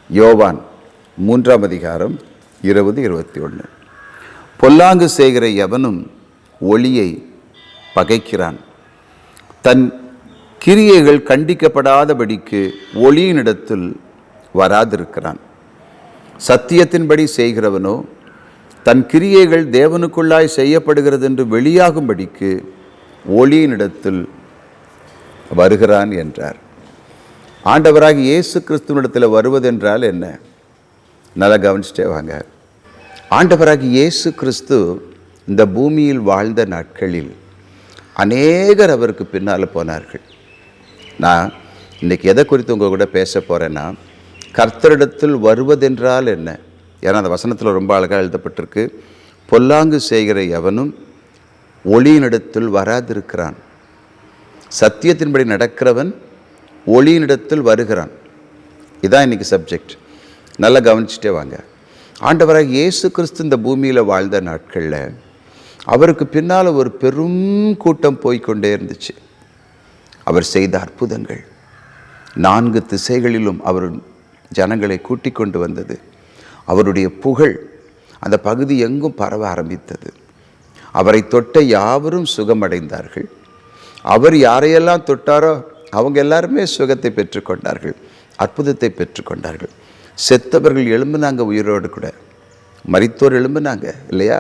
யோவான் 3:20-21. பொல்லாங்கு செய்கிற எவனும் ஒளியை பகைக்கிறான், தன் கிரியைகள் கண்டிக்கப்படாதபடிக்கு ஒளியினிடத்தில் வராதிருக்கிறான். சத்தியத்தின்படி செய்கிறவனோ தன் கிரியைகள் தேவனுக்குள்ளாய் செய்யப்படுகிறது என்று வெளியாகும்படிக்கு ஒளியினிடத்தில் வருகிறான் என்றார். ஆண்டவராக இயேசு கிறிஸ்துவனிடத்தில் வருவதென்றால் என்ன? நல்லா கவனிச்சுட்டே வாங்க. ஆண்டவராக இயேசு கிறிஸ்து இந்த பூமியில் வாழ்ந்த நாட்களில் அநேகர் அவருக்கு பின்னால் போனார்கள். நான் இன்றைக்கி எதை குறித்து உங்கள் கூட பேச போகிறேன்னா, கர்த்தரிடத்தில் வருவதென்றால் என்ன? ஏன்னா அந்த வசனத்தில் ரொம்ப அழகாக எழுதப்பட்டிருக்கு, பொல்லாங்கு செய்கிற எவனும் ஒளியினிடத்தில் வராதிருக்கிறான், சத்தியத்தின்படி நடக்கிறவன் ஒளியினிடத்தில் வருகிறான். இதுதான் இன்றைக்கி சப்ஜெக்ட். நல்லா கவனிச்சுட்டே வாங்க. ஆண்டவராக இயேசு கிறிஸ்து இந்த பூமியில் வாழ்ந்த நாட்களில் அவருக்கு பின்னால் ஒரு பெரும் கூட்டம் போய்கொண்டே இருந்துச்சு. அவர் செய்த அற்புதங்கள் 4 திசைகளிலும் அவர் ஜனங்களை கூட்டிக் கொண்டு வந்தது. அவருடைய புகழ் அந்த பகுதி எங்கும் பரவ ஆரம்பித்தது. அவரை தொட்ட யாவரும் சுகமடைந்தார்கள். அவர் யாரையெல்லாம் தொட்டாரோ அவங்க எல்லாருமே சுகத்தை பெற்றுக்கொண்டார்கள், அற்புதத்தை பெற்றுக்கொண்டார்கள். செத்தவர்கள் எழும்புனாங்க, உயிரோடு கூட மரித்தோர் எழும்புனாங்க இல்லையா?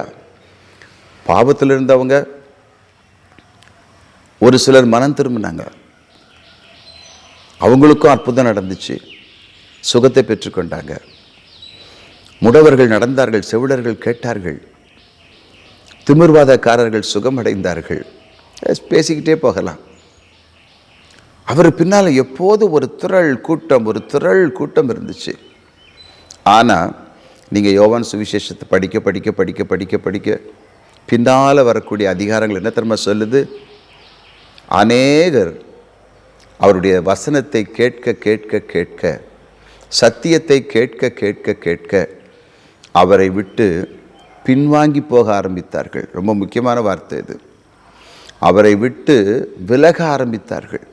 பாவத்தில் இருந்தவங்க ஒரு சிலர் மனம் திரும்பினாங்க, அவங்களுக்கும் அற்புதம் நடந்துச்சு, சுகத்தை பெற்றுக்கொண்டாங்க. முடவர்கள் நடந்தார்கள், செவிடர்கள் கேட்டார்கள், திமிர்வாதக்காரர்கள் சுகமடைந்தார்கள். பேசிக்கிட்டே போகலாம். அவர் பின்னால் எப்போது ஒரு திரள் கூட்டம் இருந்துச்சு. ஆனால் நீங்கள் யோவான் சுவிசேஷத்தை படிக்க பின்னால் வரக்கூடிய அதிகாரங்கள் என்ன தெரியுமா சொல்லுது? அநேகர் அவருடைய வசனத்தை கேட்க சத்தியத்தை கேட்க அவரை விட்டு பின்வாங்கி போக ஆரம்பித்தார்கள். ரொம்ப முக்கியமான வார்த்தை இது. அவரை விட்டு விலக ஆரம்பித்தார்கள்.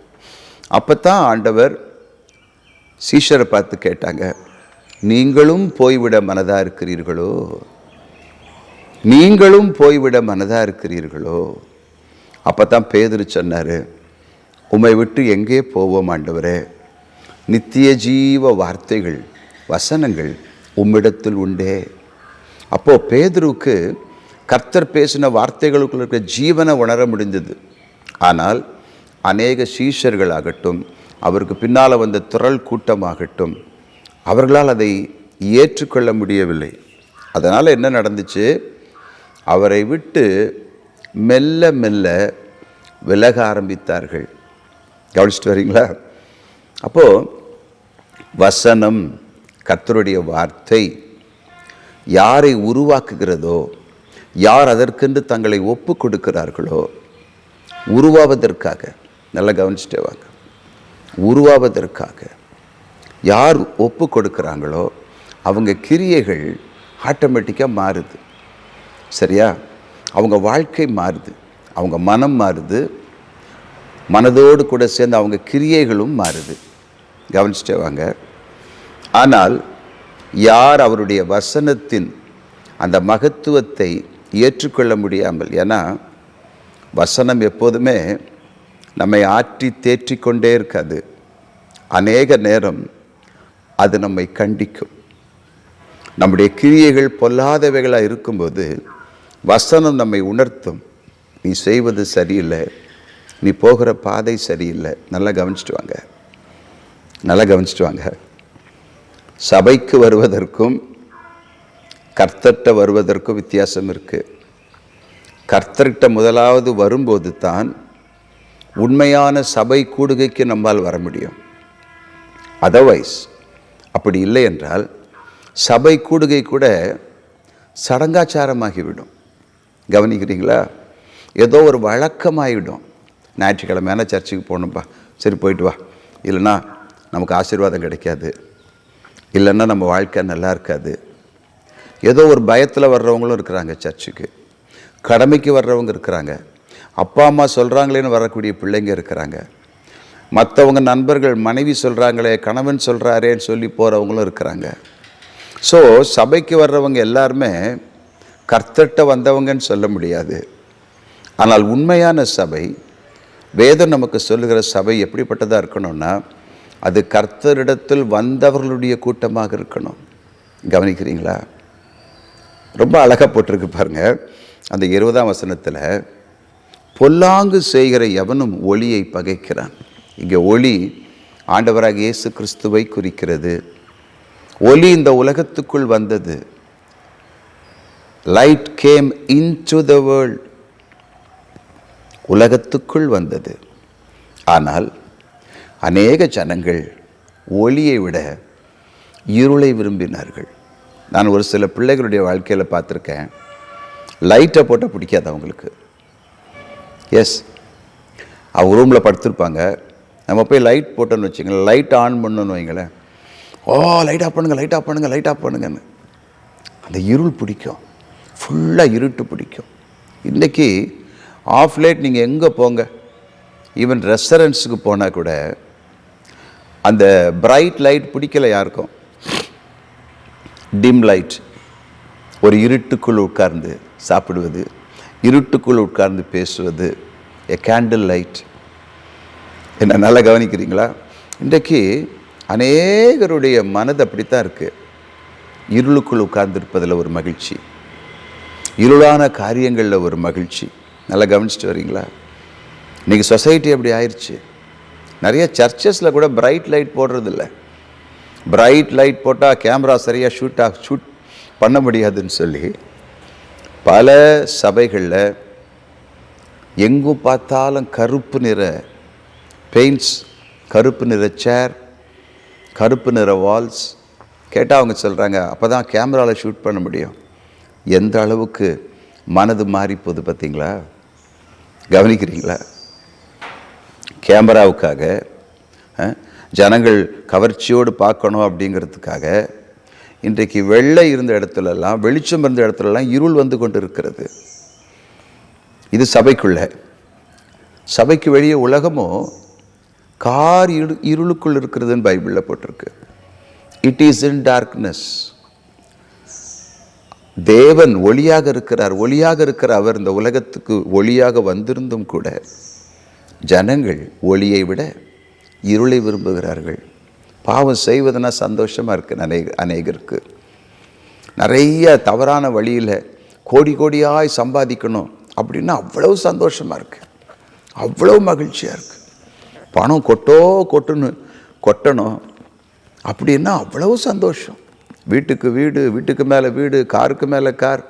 அப்போ தான் ஆண்டவர் சீஷரை பார்த்து கேட்டாங்க, நீங்களும் போய்விட மனதாக இருக்கிறீர்களோ? அப்போ தான் பேதுரு சொன்னார், உம்மை விட்டு எங்கே போவோம் ஆண்டவரே? நித்திய ஜீவ வார்த்தைகள், வசனங்கள் உம்மிடத்தில் உண்டே. அப்போது பேதுருக்கு கர்த்தர் பேசின வார்த்தைகளுக்குள்ள இருக்கிற ஜீவனை உணர முடிந்தது. ஆனால் அநேக சீஷர்களாகட்டும், அவருக்கு பின்னால் வந்த திரள் கூட்டமாகட்டும், அவர்களால் அதை ஏற்றுக்கொள்ள முடியவில்லை. அதனால் என்ன நடந்துச்சு? அவரை விட்டு மெல்ல மெல்ல விலக ஆரம்பித்தார்கள். கவனிச்சுட்டு வரீங்களா? அப்போது வசனம், கர்த்தருடைய வார்த்தை யாரை உருவாக்குகிறதோ, யார் அதற்கென்று தங்களை ஒப்பு கொடுக்கிறார்களோ, உருவாவதற்காக, நல்லா கவனிச்சுட்டே வாங்க, உருவாவதற்காக யார் ஒப்பு கொடுக்குறாங்களோ அவங்க கிரியைகள் ஆட்டோமேட்டிக்காக மாறுது. சரியா? அவங்க வாழ்க்கை மாறுது, அவங்க மனம் மாறுது, மனதோடு கூட சேர்ந்து அவங்க கிரியைகளும் மாறுது. கவனிச்சுட்டே வாங்க. ஆனால் யார் அவருடைய வசனத்தின் அந்த மகத்துவத்தை ஏற்றுக்கொள்ள முடியாமல், ஏன்னா வசனம் எப்போதுமே நம்மை ஆற்றி தேற்றிக்கொண்டே இருக்காது. அநேக நேரம் அது நம்மை கண்டிக்கும். நம்முடைய கிரியைகள் பொல்லாதவைகளாக இருக்கும்போது வசனம் நம்மை உணர்த்தும், நீ செய்வது சரியில்லை, நீ போகிற பாதை சரியில்லை. நல்லா கவனிச்சுட்டு வாங்க. சபைக்கு வருவதற்கும் கர்த்தர்கிட்ட வருவதற்கும் வித்தியாசம் இருக்குது. கர்த்தர்கிட்ட முதலாவது வரும்போது தான் உண்மையான சபை கூடுகைக்கு நம்மால் வர முடியும். அதர்வைஸ் அப்படி இல்லை என்றால் சபை கூடுகை கூட சடங்காச்சாரமாகிவிடும். கவனிக்கிறீங்களா? ஏதோ ஒரு வழக்கமாகிவிடும். ஞாயிற்றுக்கிழமையான சர்ச்சுக்கு போகணும்ப்பா, சரி போயிட்டு வா, இல்லைன்னா நமக்கு ஆசீர்வாதம் கிடைக்காது, இல்லைன்னா நம்ம வாழ்க்கை நல்லா இருக்காது. ஏதோ ஒரு பயத்தில் வர்றவங்களும் இருக்கிறாங்க சர்ச்சுக்கு, கடமைக்கு வர்றவங்க இருக்கிறாங்க, அப்பா அம்மா சொல்கிறாங்களேன்னு வரக்கூடிய பிள்ளைங்க இருக்கிறாங்க. மற்றவங்க நண்பர்கள் மனைவி சொல்கிறாங்களே, கணவன் சொல்கிறாரேன்னு சொல்லி போகிறவங்களும் இருக்கிறாங்க. ஸோ சபைக்கு வர்றவங்க எல்லாருமே கர்த்தர்கிட்ட வந்தவங்கன்னு சொல்ல முடியாது. ஆனால் உண்மையான சபை, வேதம் நமக்கு சொல்லுகிற சபை எப்படிப்பட்டதாக இருக்கணும்னா, அது கர்த்தரிடத்தில் வந்தவர்களுடைய கூட்டமாக இருக்கணும். கவனிக்கிறீங்களா? ரொம்ப அழகாக போட்டிருக்கு பாருங்க. அந்த 20ஆம் வசனத்தில், பொல்லாங்கு செய்கிற எவனும் ஒளியை பகைக்கிறான். இங்கே ஒளி ஆண்டவராக இயேசு கிறிஸ்துவை குறிக்கிறது. ஒளி இந்த உலகத்துக்குள் வந்தது. Light came into the world. உலகத்துக்குள் வந்தது. ஆனால் அநேக ஜனங்கள் ஒளியை விட இருளை விரும்பினார்கள். நான் ஒரு சில பிள்ளைகளுடைய வாழ்க்கையில் பார்த்துருக்கேன், லைட்டை போட்டால் பிடிக்காது அவங்களுக்கு. எஸ், அவங்க ரூமில் படுத்திருப்பாங்க, நம்ம போய் லைட் போட்டோன்னு வச்சுங்களேன், லைட் ஆன் பண்ணணுன்னு வைங்களேன், ஓ லைட் ஆஃப் பண்ணுங்கள், லைட் ஆஃப் பண்ணுங்கள், லைட் ஆஃப் பண்ணுங்கன்னு. அந்த இருள் பிடிக்கும், ஃபுல்லாக இருட்டு பிடிக்கும். இன்றைக்கி ஆஃப் லைட் நீங்கள் எங்கே போங்க, ஈவன் ரெஸ்டாரண்ட்ஸுக்கு போனால் கூட அந்த பிரைட் லைட் பிடிக்கல யாருக்கும். டிம் லைட், ஒரு இருட்டுக்குள் உட்கார்ந்து சாப்பிடுவது, இருட்டுக்குள் உட்கார்ந்து பேசுவது, எ கேண்டில் லைட். என்ன நல்லா கவனிக்கிறீங்களா? இன்றைக்கு அநேகருடைய மனது அப்படித்தான் இருக்குது. இருளுக்குள் உட்கார்ந்துருப்பதில் ஒரு மகிழ்ச்சி, இருளான காரியங்களில் ஒரு மகிழ்ச்சி. நல்லா கவனிச்சுட்டு வரீங்களா? இன்றைக்கி சொசைட்டி அப்படி ஆயிடுச்சு. நிறைய சர்ச்சஸில் கூட பிரைட் லைட் போடுறதில்ல. பிரைட் லைட் போட்டால் கேமரா சரியாக ஷூட் பண்ண முடியாதுன்னு சொல்லி பல சபைகளில் எங்கும் பார்த்தாலும் கருப்பு நிற பெயிண்ட்ஸ், கருப்பு நிற சேர், கருப்பு நிற வால்ஸ். கேட்டால் அவங்க சொல்கிறாங்க, அப்போ தான் கேமராவில் ஷூட் பண்ண முடியும். எந்த அளவுக்கு மனது மாறி போகுது பார்த்தீங்களா? கவனிக்கிறீங்களா? கேமராவுக்காக, ஜனங்கள் கவர்ச்சியோடு பார்க்கணும் அப்படிங்கிறதுக்காக இன்றைக்கு வெள்ளை இருந்த இடத்துலலாம், வெளிச்சம் இருந்த இடத்துலலாம் இருள் வந்து கொண்டு இருக்கிறது. இது சபைக்குள்ள. சபைக்கு வெளியே உலகமோ கார் இருளுக்குள் இருக்கிறதுன்னு பைபிளில் போட்டிருக்கு. It is in darkness. தேவன் ஒளியாக இருக்கிறார். ஒளியாக இருக்கிற அவர் இந்த உலகத்துக்கு ஒளியாக வந்திருந்தும் கூட ஜனங்கள் ஒளியை விட இருளை விரும்புகிறார்கள். பாவம் செய்வதுனா சந்தோஷமாக இருக்குது. அநேகருக்கு நிறைய தவறான வழியில் கோடி கோடியாய் சம்பாதிக்கணும் அப்படின்னா அவ்வளவு சந்தோஷமாக இருக்குது, அவ்வளோ மகிழ்ச்சியாக இருக்குது. பணம் கொட்டணும் அப்படின்னா அவ்வளவு சந்தோஷம். வீட்டுக்கு வீடு, வீட்டுக்கு மேலே வீடு, காருக்கு மேலே கார்.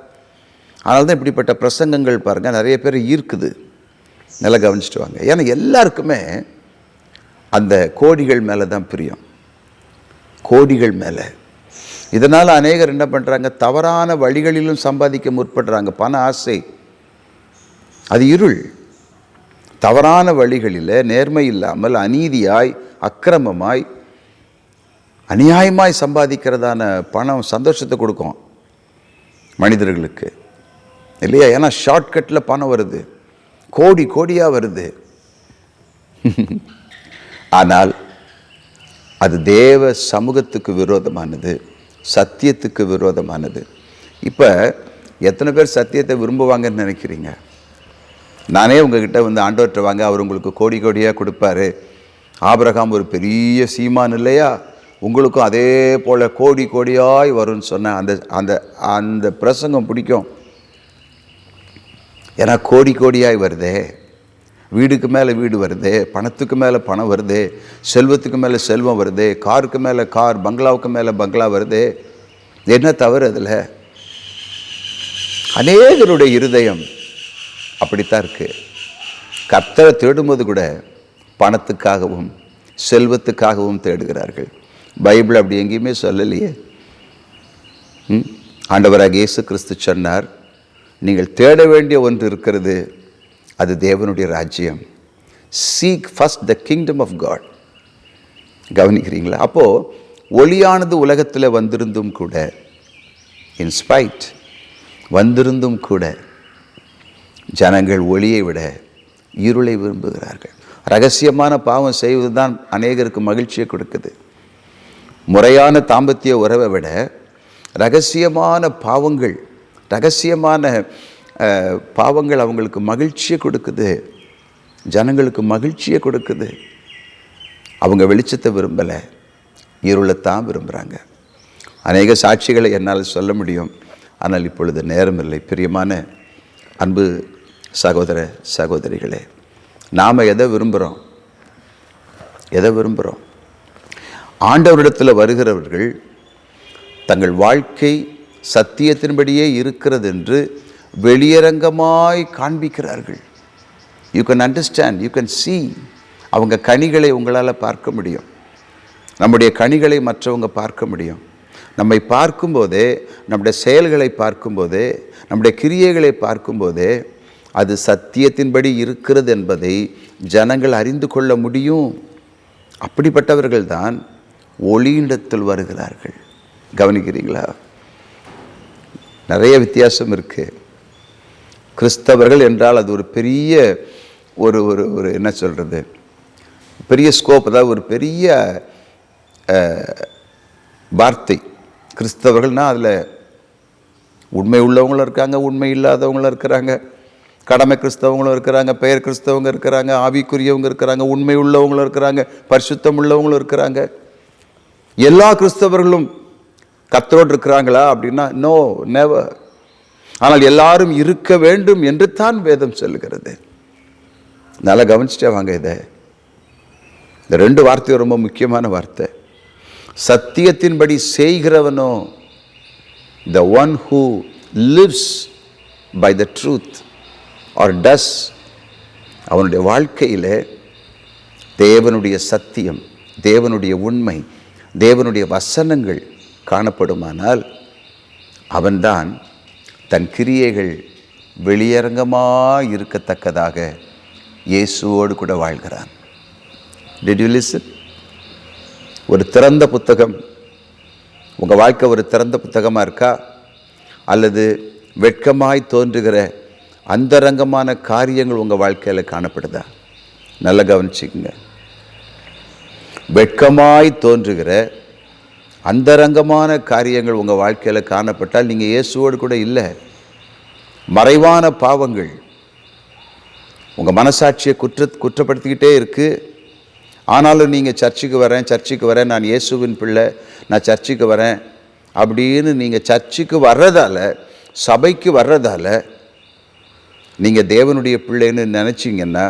அதனால தான் இப்படிப்பட்ட பிரசங்கங்கள் பாருங்கள் நிறைய பேர் ஈர்க்குது. நல்லா கவனிச்சுட்டு வாங்க. ஏன்னா எல்லாருக்குமே அந்த கோடிகள் மேலே தான் பிரியம், கோடிகள் மேலே. இதனால் அநேகர் என்ன பண்ணுறாங்க, தவறான வழிகளிலும் சம்பாதிக்க முற்படுறாங்க. பண ஆசை, அது இருள். தவறான வழிகளில் நேர்மை இல்லாமல் அநீதியாய், அக்கிரமமாய், அநியாயமாய் சம்பாதிக்கிறதான பணம் சந்தோஷத்தை கொடுக்கும் மனிதர்களுக்கு, இல்லையா? ஏன்னா ஷார்ட்கட்டில் பணம் வருது, கோடி கோடியாக வருது. ஆனால் அது தேவ சமூகத்துக்கு விரோதமானது, சத்தியத்துக்கு விரோதமானது. இப்போ எத்தனை பேர் சத்தியத்தை விரும்புவாங்கன்னு நினைக்கிறீங்க? நானே உங்ககிட்ட வந்து ஆண்டவர்கிட்ட வாங்க, அவர் உங்களுக்கு கோடி கோடியாக கொடுப்பாரு. ஆபிரகாம் ஒரு பெரிய சீமான் இல்லையா? உங்களுக்கும் அதே போல் கோடி கோடியாய் வரும்னு சொன்ன அந்த அந்த அந்த பிரசங்கம் பிடிக்கும். ஏன்னா கோடி கோடியாய் வருதே, வீடுக்கு மேலே வீடு வருது, பணத்துக்கு மேலே பணம் வருது, செல்வத்துக்கு மேலே செல்வம் வருது, காருக்கு மேலே கார், பங்களாவுக்கு மேலே பங்களா வருது. என்ன தவறு அதில்? அநேகருடைய இருதயம் அப்படித்தான் இருக்குது. கர்த்தரை தேடும்போது கூட பணத்துக்காகவும் செல்வத்துக்காகவும் தேடுகிறார்கள். பைபிள் அப்படி எங்கேயுமே சொல்லலையே. ஆண்டவராக இயேசு கிறிஸ்து சொன்னார், நீங்கள் தேட வேண்டிய ஒன்று இருக்கிறது, அது தேவனுடைய ராஜ்யம். Seek first the kingdom of God. கவனிக்கிறீங்களா? அப்போது ஒளியானது உலகத்தில் வந்திருந்தும் கூட, இன்ஸ்பைட் வந்திருந்தும் கூட ஜனங்கள் ஒளியை விட இருளை விரும்புகிறார்கள். ரகசியமான பாவம் செய்வது தான் அநேகருக்கு மகிழ்ச்சியை கொடுக்குது. முறையான தாம்பத்திய உறவை விட ரகசியமான பாவங்கள் அவங்களுக்கு மகிழ்ச்சியை கொடுக்குது, ஜனங்களுக்கு மகிழ்ச்சியை கொடுக்குது. அவங்க வெளிச்சத்தை விரும்பலை, இருளைத்தான் விரும்புகிறாங்க. அநேக சாட்சிகளை என்னால் சொல்ல முடியும், ஆனால் இப்பொழுது நேரம் இல்லை. பிரியமான அன்பு சகோதர சகோதரிகளே, நாம் எதை விரும்புகிறோம்? ஆண்டவரிடத்தில் வருகிறவர்கள் தங்கள் வாழ்க்கை சத்தியத்தின்படியே இருக்கிறது என்று வெளியரங்கமாய் காண்பிக்கிறார்கள். You can understand, you can see. அவங்க கனிகளை உங்களால் பார்க்க முடியும். நம்முடைய கனிகளை மற்றவங்க பார்க்க முடியும். நம்மை பார்க்கும்போதே, நம்முடைய செயல்களை பார்க்கும்போதே, நம்முடைய கிரியைகளை பார்க்கும்போதே அது சத்தியத்தின்படி இருக்கிறது என்பதை ஜனங்கள் அறிந்து கொள்ள முடியும். அப்படிப்பட்டவர்கள் தான் ஒளியிடத்தில் வருகிறார்கள். கவனிக்கிறீங்களா? நிறைய வித்தியாசம் இருக்குது. கிறிஸ்தவர்கள் என்றால் அது ஒரு பெரிய ஒரு ஒரு ஒரு என்ன சொல்கிறது, பெரிய ஸ்கோப், அதாவது ஒரு பெரிய வார்த்தை. கிறிஸ்தவர்கள்னால் அதில் உண்மை உள்ளவங்களும் இருக்காங்க, உண்மை இல்லாதவங்களும் இருக்கிறாங்க, கடமை கிறிஸ்தவங்களும் இருக்கிறாங்க, பெயர் கிறிஸ்தவங்க இருக்கிறாங்க, ஆவிக்குரியவங்க இருக்கிறாங்க, உண்மை உள்ளவங்களும் இருக்கிறாங்க, பரிசுத்தம் உள்ளவங்களும் இருக்கிறாங்க. எல்லா கிறிஸ்தவர்களும் கர்த்தரோடு இருக்கிறாங்களா அப்படின்னா நோ, நெவர். ஆனால் எல்லாரும் இருக்க வேண்டும் என்று தான் வேதம் சொல்லுகிறது. நல்லா கவனிச்சுட்டே வாங்க. இந்த ரெண்டு வார்த்தையும் ரொம்ப முக்கியமான வார்த்தை. சத்தியத்தின்படி செய்கிறவனோ, the one who lives by the truth or does, அவனுடைய வாழ்க்கையில் தேவனுடைய சத்தியம், தேவனுடைய உண்மை, தேவனுடைய வசனங்கள் காணப்படுமானால் அவன்தான் தன் கிரியைகள் வெளியரங்கமாக இருக்கத்தக்கதாக இயேசுவோடு கூட வாழ்கிறான். Did you listen? ஒரு திறந்த புத்தகம், உங்கள் வாழ்க்கை ஒரு திறந்த புத்தகமாக இருக்கா? அல்லது வெட்கமாய் தோன்றுகிற அந்தரங்கமான காரியங்கள் உங்கள் வாழ்க்கையில் காணப்படுதா? நல்லா கவனிச்சுக்குங்க. வெட்கமாய் தோன்றுகிற அந்தரங்கமான காரியங்கள் உங்கள் வாழ்க்கையில் காணப்பட்டால் நீங்கள் இயேசுவோடு கூட இல்லை. மறைவான பாவங்கள் உங்கள் மனசாட்சியை குற்றப்படுத்திக்கிட்டே இருக்குது. ஆனாலும் நீங்கள் சர்ச்சுக்கு வரேன், நான் இயேசுவின் பிள்ளை, நான் சர்ச்சுக்கு வரேன் அப்படின்னு நீங்கள் சர்ச்சுக்கு வர்றதால, சபைக்கு வர்றதால நீங்கள் தேவனுடைய பிள்ளைன்னு நினச்சிங்கன்னா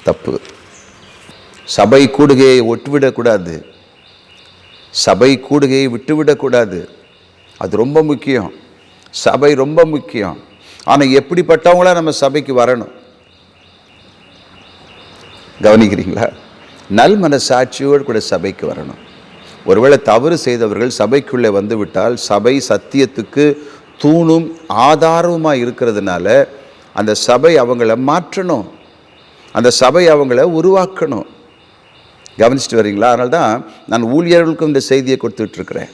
தப்பு. சபை கூடுகையை விட்டுவிடக்கூடாது, சபை கூடுகையை விட்டுவிடக்கூடாது. அது ரொம்ப முக்கியம். சபை ரொம்ப முக்கியம். ஆனால் எப்படிப்பட்டவங்களா நம்ம சபைக்கு வரணும்? கவனிக்கிறீங்களா? நல் மனசாட்சியோடு கூட சபைக்கு வரணும். ஒருவேளை தவறு செய்தவர்கள் சபைக்குள்ளே வந்துவிட்டால், சபை சத்தியத்துக்கு தூணும் ஆதாரமாக இருக்கிறதுனால அந்த சபை அவங்கள மாற்றணும், அந்த சபை அவங்கள உருவாக்கணும். கவனிச்சுட்டு வரீங்களா? அதனால தான் நான் ஊழியர்களுக்கும் இந்த செய்தியை கொடுத்துட்ருக்கிறேன்.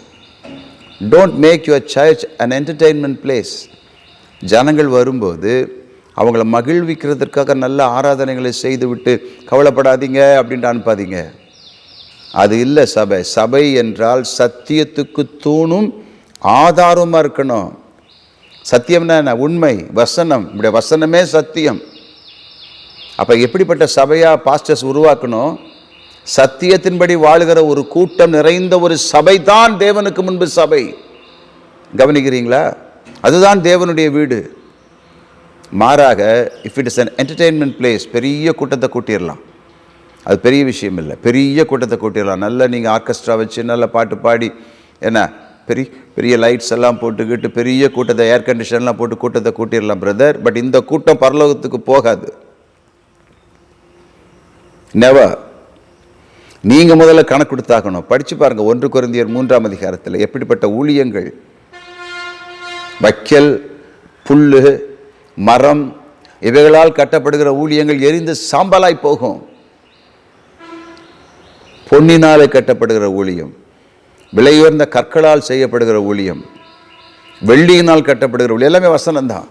Don't make your church an entertainment place. ஜனங்கள் வரும்போது அவங்கள மகிழ்விக்கிறதுக்காக நல்ல ஆராதனைகளை செய்துவிட்டு கவலைப்படாதீங்க அப்படின்ட்டு அனுப்பாதீங்க. அது இல்லை சபை. சபை என்றால் சத்தியத்துக்கு தூணும் ஆதாரமாக இருக்கணும். சத்தியம்னா என்ன? உண்மை, வசனம். இப்படிய வசனமே சத்தியம். அப்போ எப்படிப்பட்ட சபையாக பாஸ்டர்ஸ் உருவாக்கணும்? சத்தியத்தின்படி வாழுகிற ஒரு கூட்டம் நிறைந்த ஒரு சபை தான் தேவனுக்கு முன்பு சபை. கவனிக்கிறீங்களா? அதுதான் தேவனுடைய வீடு. மாறாக if it is an entertainment place, பெரிய கூட்டத்தை கூட்டிடலாம், அது பெரிய விஷயம் இல்லை. பெரிய கூட்டத்தை கூட்டிடலாம், நல்ல நீங்கள் ஆர்கெஸ்ட்ரா வச்சு நல்ல பாட்டு பாடி, என்ன பெரிய பெரிய லைட்ஸ் எல்லாம் போட்டுக்கிட்டு பெரிய கூட்டத்தை, ஏர் கண்டிஷன்லாம் போட்டு கூட்டத்தை கூட்டிடலாம் பிரதர். பட் இந்த கூட்டம் பரலோகத்துக்கு போகாது. நெவர். நீங்கள் முதல்ல கணக்கு கொடுத்தாக்கணும். படித்து பாருங்கள் 1 கொரிந்தியர் 3ஆம் அதிகாரத்தில் எப்படிப்பட்ட ஊழியங்கள். வைக்கல், புல்லு, மரம் இவைகளால் கட்டப்படுகிற ஊழியங்கள் எரிந்து சாம்பலாய் போகும். பொன்னினாலே கட்டப்படுகிற ஊழியம், விலையுயர்ந்த கற்களால் செய்யப்படுகிற ஊழியம், வெள்ளியினால் கட்டப்படுகிற ஊழியம், எல்லாமே வசனம்தான்.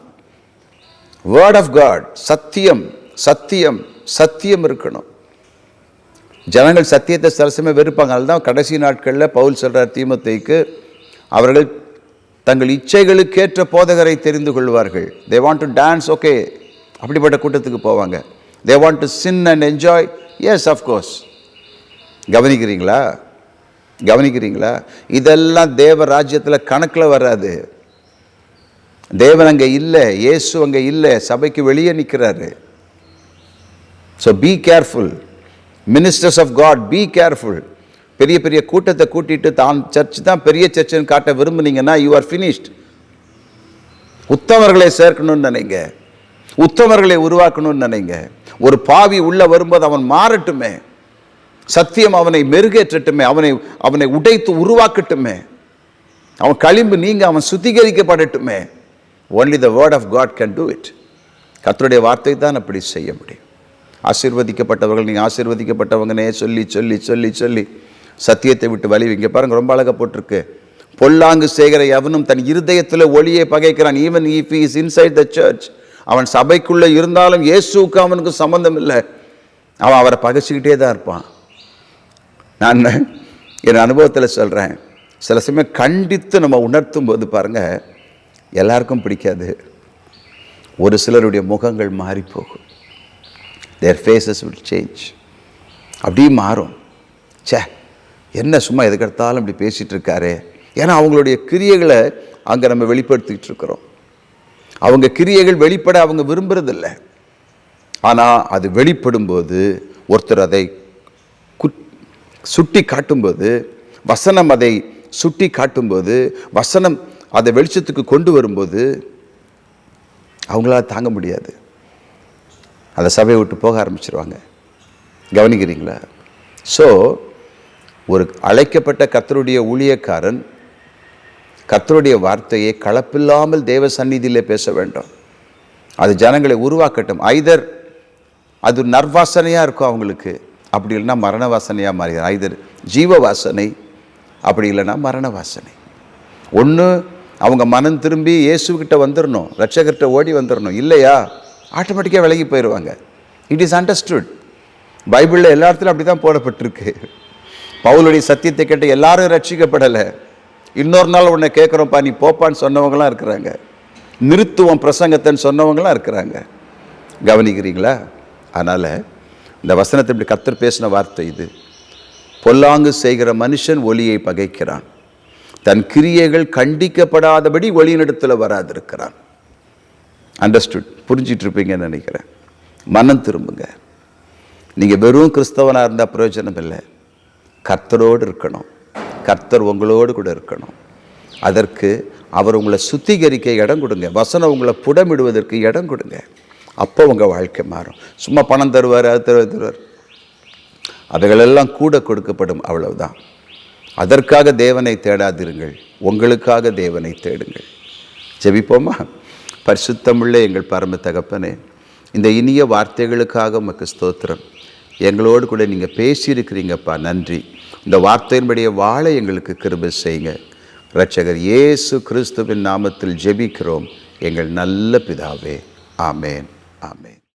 வேர்ட் ஆஃப் காட், சத்தியம், சத்தியம், சத்தியம் இருக்கணும். ஜனங்கள் சத்தியத்தை சரசமே வெறுப்பாங்க. அதுதான் கடைசி நாட்களில் பவுல் சொல்கிறார் தீமோத்தேயுக்கு, அவர்கள் தங்கள் இச்சைகளுக்கேற்ற போதகரை தெரிந்து கொள்வார்கள். They want to dance, okay, அப்படிப்பட்ட கூட்டத்துக்கு போவாங்க. They want to sin and enjoy, yes of course. கவனிக்கிறீங்களா? கவனிக்கிறீங்களா? இதெல்லாம் தேவ ராஜ்யத்தில் கணக்கில் வராது. தேவன் அங்கே இல்லை, இயேசு அங்கே இல்லை, சபைக்கு வெளியே நிற்கிறாரு. So be careful. Ministers of God, be careful. பெரிய பெரிய கூட்டத்தை கூட்டிட்டு தான் சர்ச் தான் பெரிய சர்ச்சுன்னு காட்ட விரும்புனீங்கன்னா யூ ஆர் ஃபினிஷ்ட். உத்தமர்களை சேர்க்கணும்னு நினைங்க, உத்தமர்களை உருவாக்கணும்னு நினைங்க. ஒரு பாவி உள்ள வரும்போது அவன் மாறட்டுமே, சத்தியம் அவனை மெருகேற்றட்டுமே, அவனை உடைத்து உருவாக்கட்டுமே, அவன் களிம்பு நீங்க அவன் சுத்திகரிக்கப்படட்டுமே. Only the word of God can do it. கர்த்தருடைய வார்த்தை தான் அப்படி செய்ய முடியும். ஆசீர்வதிக்கப்பட்டவர்கள், நீங்கள் ஆசீர்வதிக்கப்பட்டவங்கன்னே சொல்லி சொல்லி சொல்லி சொல்லி சத்தியத்தை விட்டு வலிவு. இங்கே பாருங்க, ரொம்ப அழகாக போட்டிருக்கு. பொல்லாங்கு செய்கிற எவனும் தன் இருதயத்தில் ஒளியை பகைக்கிறான். Even if he is inside the church, அவன் சபைக்குள்ளே இருந்தாலும் இயேசுவுக்கு அவனுக்கு சம்பந்தம் இல்லை, அவன் அவரை பகைச்சிக்கிட்டே தான் இருப்பான். நான் என் அனுபவத்தில் சொல்கிறேன், சில சமயம் கண்டித்து நம்ம உணர்த்தும் போது பாருங்கள், எல்லாருக்கும் பிடிக்காது. ஒரு சிலருடைய முகங்கள் மாறி போகும். their faces will change. அப்படியே மாறும். சே, என்ன சும்மா எதுக்கெடுத்தாலும் இப்படி பேசிகிட்டு இருக்காரு. ஏன்னா அவங்களுடைய கிரியைகளை அங்கே நம்ம வெளிப்படுத்திகிட்டு இருக்கிறோம். அவங்க கிரியைகள் வெளிப்பட அவங்க விரும்புறதில்ல. ஆனால் அது வெளிப்படும்போது, ஒருத்தர் அதை சுட்டி காட்டும்போது, வசனம் அதை சுட்டி காட்டும்போது, வசனம் அதை வெளிச்சத்துக்கு கொண்டு வரும்போது அவங்களால தாங்க முடியாது. அந்த சபையை விட்டு போக ஆரம்பிச்சிருவாங்க. கவனிக்கிறீங்களா? ஸோ ஒரு அழைக்கப்பட்ட கர்த்தருடைய ஊழியக்காரன் கர்த்தருடைய வார்த்தையை கலப்பில்லாமல் தேவ சந்நிதியிலே பேச வேண்டும். அது ஜனங்களை உருவாக்கட்டும். ஐதர் அது நர்வாசனையாக இருக்கும் அவங்களுக்கு, அப்படி இல்லைன்னா மரண வாசனையாக மாறிடும். ஐதர் ஜீவ வாசனை, அப்படி இல்லைன்னா மரண வாசனை. ஒன்று அவங்க மனம் திரும்பி இயேசுக்கிட்ட வந்துடணும், ரட்சகர்கிட்ட ஓடி வந்துடணும். இல்லையா ஆட்டோமேட்டிக்காக விலகி போயிடுவாங்க. It is understood. பைபிளில் எல்லா இடத்துலையும் அப்படி தான் போடப்பட்டிருக்கு. பவுலுடைய சத்தியத்தை கேட்டு எல்லாரும் ரட்சிக்கப்படலை. இன்னொரு நாள் உன்னை கேட்குறோம்ப்பா நீ போப்பான்னு சொன்னவங்களாம் இருக்கிறாங்க. நிறுத்துவோம் பிரசங்கத்தைன்னு சொன்னவங்களாம் இருக்கிறாங்க. கவனிக்கிறீங்களா? அதனால் இந்த வசனத்தை இப்படி கர்த்தர் பேசின வார்த்தை இது. பொல்லாங்கு செய்கிற மனுஷன் ஒளியை பகைக்கிறான், தன் கிரியைகள் கண்டிக்கப்படாதபடி ஒளியினிடத்தில் வராதிருக்கிறான். அண்டர்ஸ்டுட்? புரிஞ்சிட்டு இருப்பீங்கன்னு நினைக்கிறேன். மனம் திரும்புங்க. நீங்கள் வெறும் கிறிஸ்தவனாக இருந்தால் பிரயோஜனம் இல்லை. கர்த்தரோடு இருக்கணும். கர்த்தர் உங்களோடு கூட இருக்கணும். அதற்கு அவர் உங்களை சுத்திகரிக்க இடம் கொடுங்க. வசனம் உங்களை புடமிடுவதற்கு இடம் கொடுங்க. அப்போ உங்கள் வாழ்க்கை மாறும். சும்மா பணம் தருவார், அது தருவார், அவைகளெல்லாம் கூட கொடுக்கப்படும், அவ்வளவுதான். அதற்காக தேவனை தேடாதிருங்கள், உங்களுக்காக தேவனை தேடுங்கள். ஜெபிப்போமா? பரிசுத்தமுள்ள எங்கள் பரம தகப்பனே, இந்த இனிய வார்த்தைகளுக்காக உமக்கு ஸ்தோத்திரம். எங்களோடு கூட நீங்கள் பேசியிருக்கிறீங்கப்பா, நன்றி. இந்த வார்த்தையின்படியே வாழ எங்களுக்கு கிருபை செய்யுங்க. இரட்சகர் இயேசு கிறிஸ்துவின் நாமத்தில் ஜெபிக்கிறோம் எங்கள் நல்ல பிதாவே. ஆமேன், ஆமேன்.